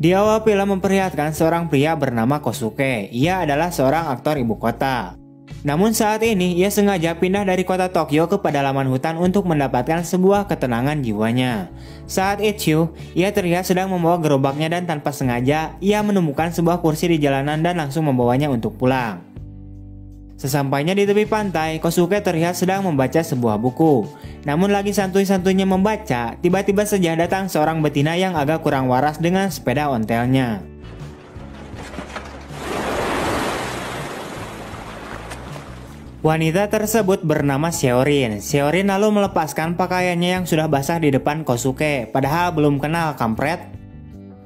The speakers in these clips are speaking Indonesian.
Di awal film memperlihatkan seorang pria bernama Kosuke. Ia adalah seorang aktor ibu kota. Namun saat ini ia sengaja pindah dari kota Tokyo ke pedalaman hutan untuk mendapatkan sebuah ketenangan jiwanya. Saat itu, ia terlihat sedang membawa gerobaknya dan tanpa sengaja ia menemukan sebuah kursi di jalanan dan langsung membawanya untuk pulang. Sesampainya di tepi pantai, Kosuke terlihat sedang membaca sebuah buku. Namun lagi santuy-santuйnya membaca, tiba-tiba saja datang seorang betina yang agak kurang waras dengan sepeda ontelnya. Wanita tersebut bernama Seorin. Seorin lalu melepaskan pakaiannya yang sudah basah di depan Kosuke, padahal belum kenal kampret.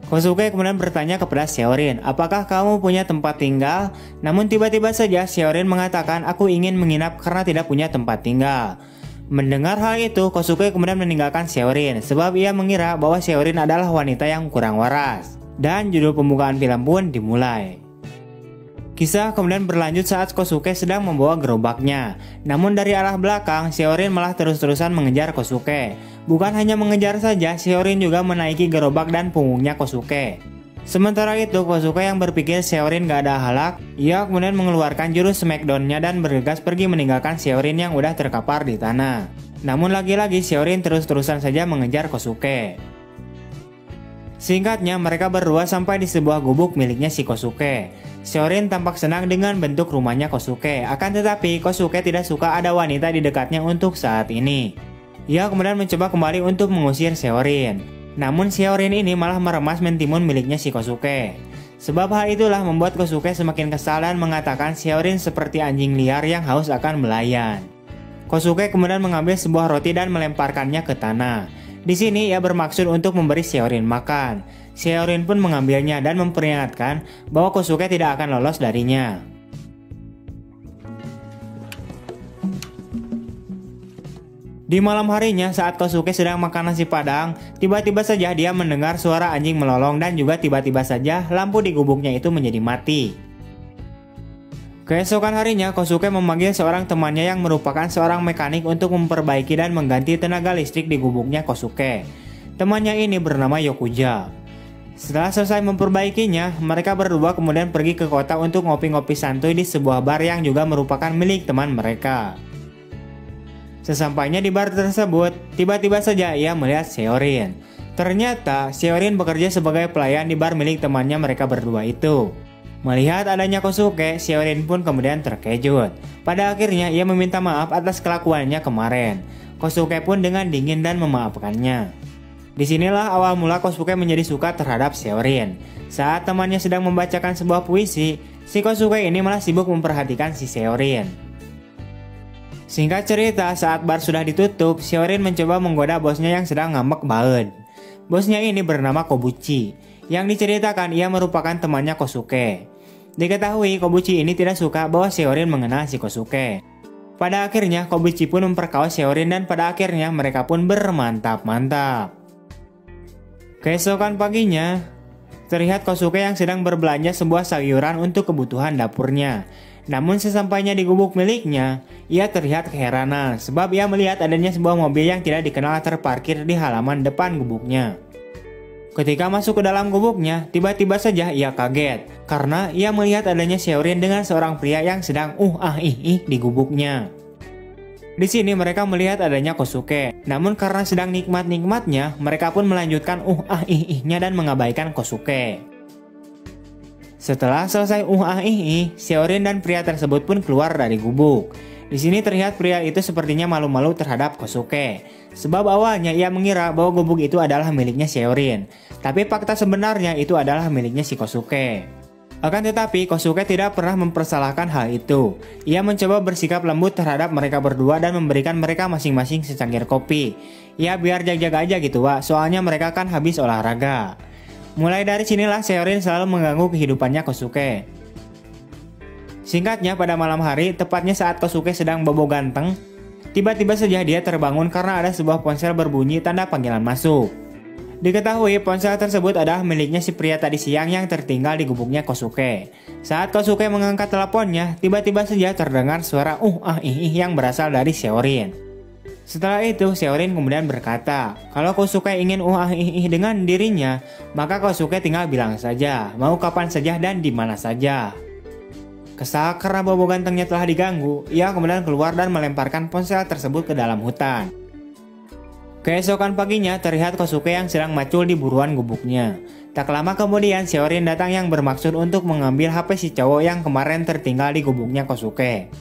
Kosuke kemudian bertanya kepada Seorin, apakah kamu punya tempat tinggal? Namun tiba-tiba saja Seorin mengatakan, aku ingin menginap karena tidak punya tempat tinggal. Mendengar hal itu, Kosuke kemudian meninggalkan Seorin, sebab ia mengira bahwa Seorin adalah wanita yang kurang waras. Dan judul pembukaan film pun dimulai. Kisah kemudian berlanjut saat Kosuke sedang membawa gerobaknya. Namun dari arah belakang, Seorin malah terus-terusan mengejar Kosuke. Bukan hanya mengejar saja, Seorin juga menaiki gerobak dan punggungnya Kosuke. Sementara itu, Kosuke yang berpikir Seorin gak ada halak, ia kemudian mengeluarkan jurus smackdown-nya dan bergegas pergi meninggalkan Seorin yang udah terkapar di tanah. Namun lagi-lagi Seorin terus-terusan saja mengejar Kosuke. Singkatnya, mereka berdua sampai di sebuah gubuk miliknya si Kosuke. Seorin tampak senang dengan bentuk rumahnya Kosuke, akan tetapi Kosuke tidak suka ada wanita di dekatnya untuk saat ini. Ia kemudian mencoba kembali untuk mengusir Seorin. Namun Seorin ini malah meremas mentimun miliknya si Kosuke. Sebab hal itulah membuat Kosuke semakin kesal dan mengatakan Seorin seperti anjing liar yang haus akan belayan. Kosuke kemudian mengambil sebuah roti dan melemparkannya ke tanah. Di sini ia bermaksud untuk memberi Seorin makan. Seorin pun mengambilnya dan memperingatkan bahwa Kosuke tidak akan lolos darinya. Di malam harinya saat Kosuke sedang makan nasi padang, tiba-tiba saja dia mendengar suara anjing melolong dan juga tiba-tiba saja lampu di gubuknya itu menjadi mati. Keesokan harinya Kosuke memanggil seorang temannya yang merupakan seorang mekanik untuk memperbaiki dan mengganti tenaga listrik di gubuknya Kosuke. Temannya ini bernama Yokuja. Setelah selesai memperbaikinya, mereka berdua kemudian pergi ke kota untuk ngopi-ngopi santuy di sebuah bar yang juga merupakan milik teman mereka. Sesampainya di bar tersebut, tiba-tiba saja ia melihat Seorin. Ternyata Seorin bekerja sebagai pelayan di bar milik temannya mereka berdua itu. Melihat adanya Kosuke, Seorin pun kemudian terkejut. Pada akhirnya ia meminta maaf atas kelakuannya kemarin. Kosuke pun dengan dingin dan memaafkannya. Disinilah awal mula Kosuke menjadi suka terhadap Seorin. Saat temannya sedang membacakan sebuah puisi, si Kosuke ini malah sibuk memperhatikan si Seorin. Singkat cerita, saat bar sudah ditutup, Seorin mencoba menggoda bosnya yang sedang ngambek baen. Bosnya ini bernama Kobuchi. Yang diceritakan ia merupakan temannya Kosuke. Diketahui Kobuchi ini tidak suka bahwa Seorin mengenal si Kosuke. Pada akhirnya Kobuchi pun memperkaos Seorin dan pada akhirnya mereka pun bermantap-mantap. Keesokan paginya, terlihat Kosuke yang sedang berbelanja sebuah sayuran untuk kebutuhan dapurnya. Namun sesampainya di gubuk miliknya, ia terlihat keheranan sebab ia melihat adanya sebuah mobil yang tidak dikenal terparkir di halaman depan gubuknya. Ketika masuk ke dalam gubuknya, tiba-tiba saja ia kaget karena ia melihat adanya Seorin dengan seorang pria yang sedang di gubuknya. Di sini mereka melihat adanya Kosuke, namun karena sedang nikmat-nikmatnya, mereka pun melanjutkan nya dan mengabaikan Kosuke. Setelah selesai Seorin dan pria tersebut pun keluar dari gubuk. Di sini terlihat pria itu sepertinya malu-malu terhadap Kosuke. Sebab awalnya ia mengira bahwa gubuk itu adalah miliknya Seorin. Tapi fakta sebenarnya itu adalah miliknya si Kosuke. Akan tetapi Kosuke tidak pernah mempersalahkan hal itu. Ia mencoba bersikap lembut terhadap mereka berdua dan memberikan mereka masing-masing secangkir kopi. Ya biar jag-jag aja gitu Wak, soalnya mereka kan habis olahraga. Mulai dari sinilah Seorin selalu mengganggu kehidupannya Kosuke. Singkatnya pada malam hari, tepatnya saat Kosuke sedang bobo ganteng, tiba-tiba saja dia terbangun karena ada sebuah ponsel berbunyi tanda panggilan masuk. Diketahui ponsel tersebut adalah miliknya si pria tadi siang yang tertinggal di gubuknya Kosuke. Saat Kosuke mengangkat teleponnya, tiba-tiba saja terdengar suara yang berasal dari Seorin. Setelah itu, Seorin kemudian berkata, kalau Kosuke ingin dengan dirinya, maka Kosuke tinggal bilang saja, mau kapan saja dan di mana saja. Kesal karena bobo gantengnya telah diganggu, ia kemudian keluar dan melemparkan ponsel tersebut ke dalam hutan. Keesokan paginya, terlihat Kosuke yang sedang macul di buruan gubuknya. Tak lama kemudian, Seorin datang yang bermaksud untuk mengambil HP si cowok yang kemarin tertinggal di gubuknya Kosuke.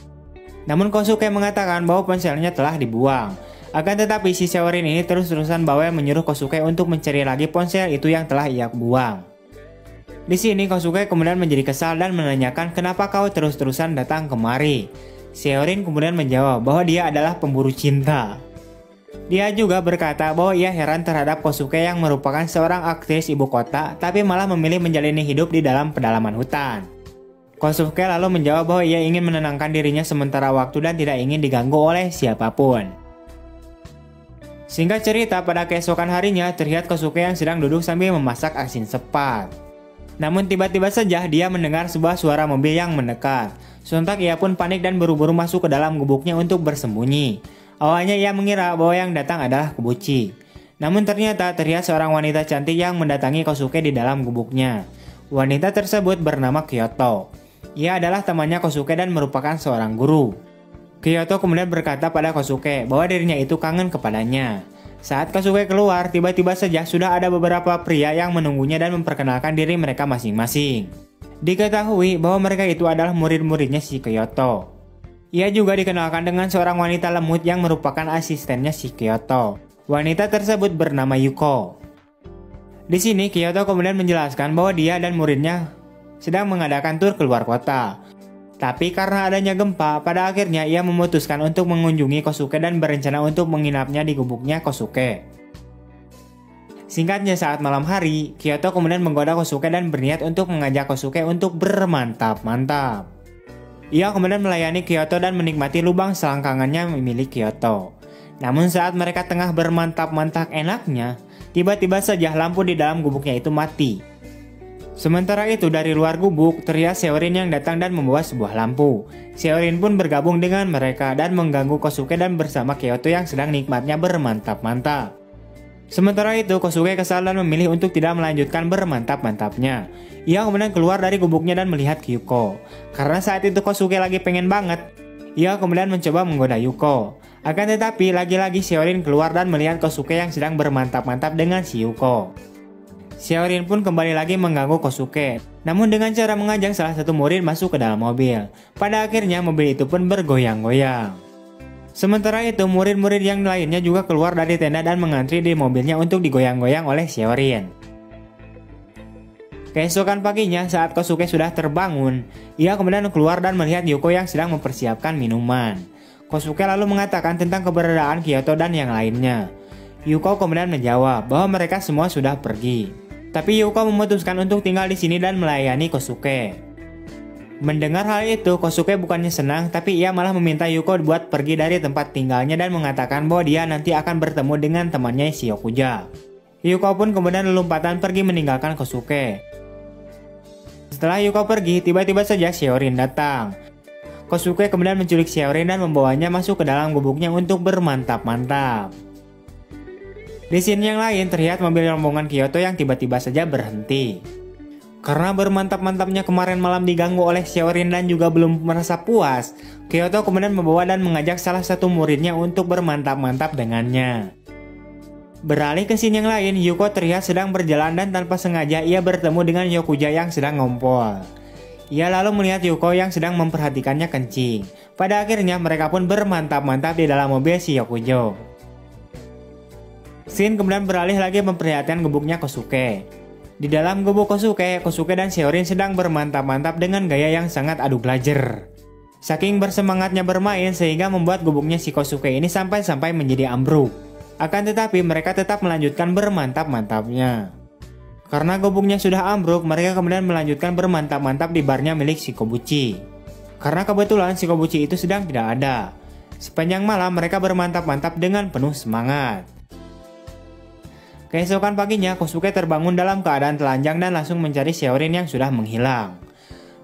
Namun Kosuke mengatakan bahwa ponselnya telah dibuang. Akan tetapi si Seorin ini terus-terusan bawel menyuruh Kosuke untuk mencari lagi ponsel itu yang telah ia buang. Di sini Kosuke kemudian menjadi kesal dan menanyakan kenapa kau terus-terusan datang kemari. Seorin kemudian menjawab bahwa dia adalah pemburu cinta. Dia juga berkata bahwa ia heran terhadap Kosuke yang merupakan seorang aktris ibu kota tapi malah memilih menjalani hidup di dalam pedalaman hutan. Kosuke lalu menjawab bahwa ia ingin menenangkan dirinya sementara waktu dan tidak ingin diganggu oleh siapapun. Singkat cerita, pada keesokan harinya terlihat Kosuke yang sedang duduk sambil memasak asin sepat. Namun tiba-tiba saja dia mendengar sebuah suara mobil yang mendekat. Sontak ia pun panik dan buru-buru masuk ke dalam gubuknya untuk bersembunyi. Awalnya ia mengira bahwa yang datang adalah Kobuchi. Namun ternyata terlihat seorang wanita cantik yang mendatangi Kosuke di dalam gubuknya. Wanita tersebut bernama Kyoto. Ia adalah temannya Kosuke dan merupakan seorang guru. Kyoto kemudian berkata pada Kosuke bahwa dirinya itu kangen kepadanya. Saat Kosuke keluar, tiba-tiba saja sudah ada beberapa pria yang menunggunya dan memperkenalkan diri mereka masing-masing. Diketahui bahwa mereka itu adalah murid-muridnya si Kyoto. Ia juga dikenalkan dengan seorang wanita lemut yang merupakan asistennya si Kyoto. Wanita tersebut bernama Yuko. Di sini Kyoto kemudian menjelaskan bahwa dia dan muridnya sedang mengadakan tur keluar kota. Tapi karena adanya gempa, pada akhirnya ia memutuskan untuk mengunjungi Kosuke dan berencana untuk menginapnya di gubuknya Kosuke. Singkatnya, saat malam hari, Kyoto kemudian menggoda Kosuke dan berniat untuk mengajak Kosuke untuk bermantap-mantap. Ia kemudian melayani Kyoto dan menikmati lubang selangkangannya milik Kyoto. Namun saat mereka tengah bermantap-mantap enaknya, tiba-tiba saja lampu di dalam gubuknya itu mati. Sementara itu dari luar gubuk terlihat Seorin yang datang dan membawa sebuah lampu. Seorin pun bergabung dengan mereka dan mengganggu Kosuke dan bersama Kyoto yang sedang nikmatnya bermantap-mantap. Sementara itu Kosuke kesal dan memilih untuk tidak melanjutkan bermantap-mantapnya. Ia kemudian keluar dari gubuknya dan melihat Yuko. Karena saat itu Kosuke lagi pengen banget, ia kemudian mencoba menggoda Yuko. Akan tetapi lagi-lagi Seorin keluar dan melihat Kosuke yang sedang bermantap-mantap dengan si Yuko. Seorin pun kembali lagi mengganggu Kosuke, namun dengan cara mengajak salah satu murid masuk ke dalam mobil. Pada akhirnya mobil itu pun bergoyang-goyang. Sementara itu murid-murid yang lainnya juga keluar dari tenda dan mengantri di mobilnya untuk digoyang-goyang oleh Seorin. Keesokan paginya saat Kosuke sudah terbangun, ia kemudian keluar dan melihat Yuko yang sedang mempersiapkan minuman. Kosuke lalu mengatakan tentang keberadaan Kyoto dan yang lainnya. Yuko kemudian menjawab bahwa mereka semua sudah pergi. Tapi Yuko memutuskan untuk tinggal di sini dan melayani Kosuke. Mendengar hal itu, Kosuke bukannya senang, tapi ia malah meminta Yuko buat pergi dari tempat tinggalnya dan mengatakan bahwa dia nanti akan bertemu dengan temannya si Yokuja. Yuko pun kemudian lompatan pergi meninggalkan Kosuke. Setelah Yuko pergi, tiba-tiba saja Seorin datang. Kosuke kemudian menculik Seorin dan membawanya masuk ke dalam gubuknya untuk bermantap-mantap. Di scene yang lain terlihat mobil rombongan Kyoto yang tiba-tiba saja berhenti. Karena bermantap-mantapnya kemarin malam diganggu oleh Seorin dan juga belum merasa puas, Kyoto kemudian membawa dan mengajak salah satu muridnya untuk bermantap-mantap dengannya. Beralih ke scene yang lain, Yuko terlihat sedang berjalan dan tanpa sengaja ia bertemu dengan Yokuja yang sedang ngompol. Ia lalu melihat Yuko yang sedang memperhatikannya kencing. Pada akhirnya mereka pun bermantap-mantap di dalam mobil si Yokujo. Scene kemudian beralih lagi memperlihatkan gubuknya Kosuke. Di dalam gubuk Kosuke, Kosuke dan Seorin sedang bermantap-mantap dengan gaya yang sangat adu glajer. Saking bersemangatnya bermain sehingga membuat gubuknya si Kosuke ini sampai-sampai menjadi ambruk. Akan tetapi mereka tetap melanjutkan bermantap-mantapnya. Karena gubuknya sudah ambruk, mereka kemudian melanjutkan bermantap-mantap di barnya milik si Kobuchi. Karena kebetulan si Kobuchi itu sedang tidak ada. Sepanjang malam mereka bermantap-mantap dengan penuh semangat. Keesokan paginya, Kosuke terbangun dalam keadaan telanjang dan langsung mencari Seorin yang sudah menghilang.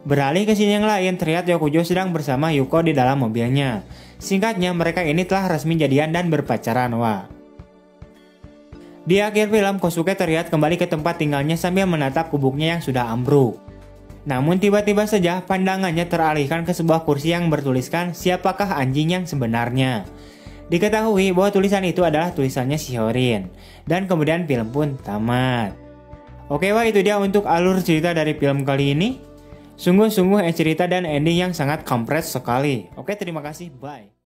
Beralih ke scene yang lain, terlihat Yokujo sedang bersama Yuko di dalam mobilnya. Singkatnya, mereka ini telah resmi jadian dan berpacaran. Wah. Di akhir film, Kosuke terlihat kembali ke tempat tinggalnya sambil menatap gubuknya yang sudah ambruk. Namun tiba-tiba saja pandangannya teralihkan ke sebuah kursi yang bertuliskan "Siapakah anjing yang sebenarnya?". Diketahui bahwa tulisan itu adalah tulisannya Shihorin. Dan kemudian film pun tamat. Oke, wah itu dia untuk alur cerita dari film kali ini. Sungguh-sungguh cerita dan ending yang sangat kompres sekali. Oke, terima kasih, bye.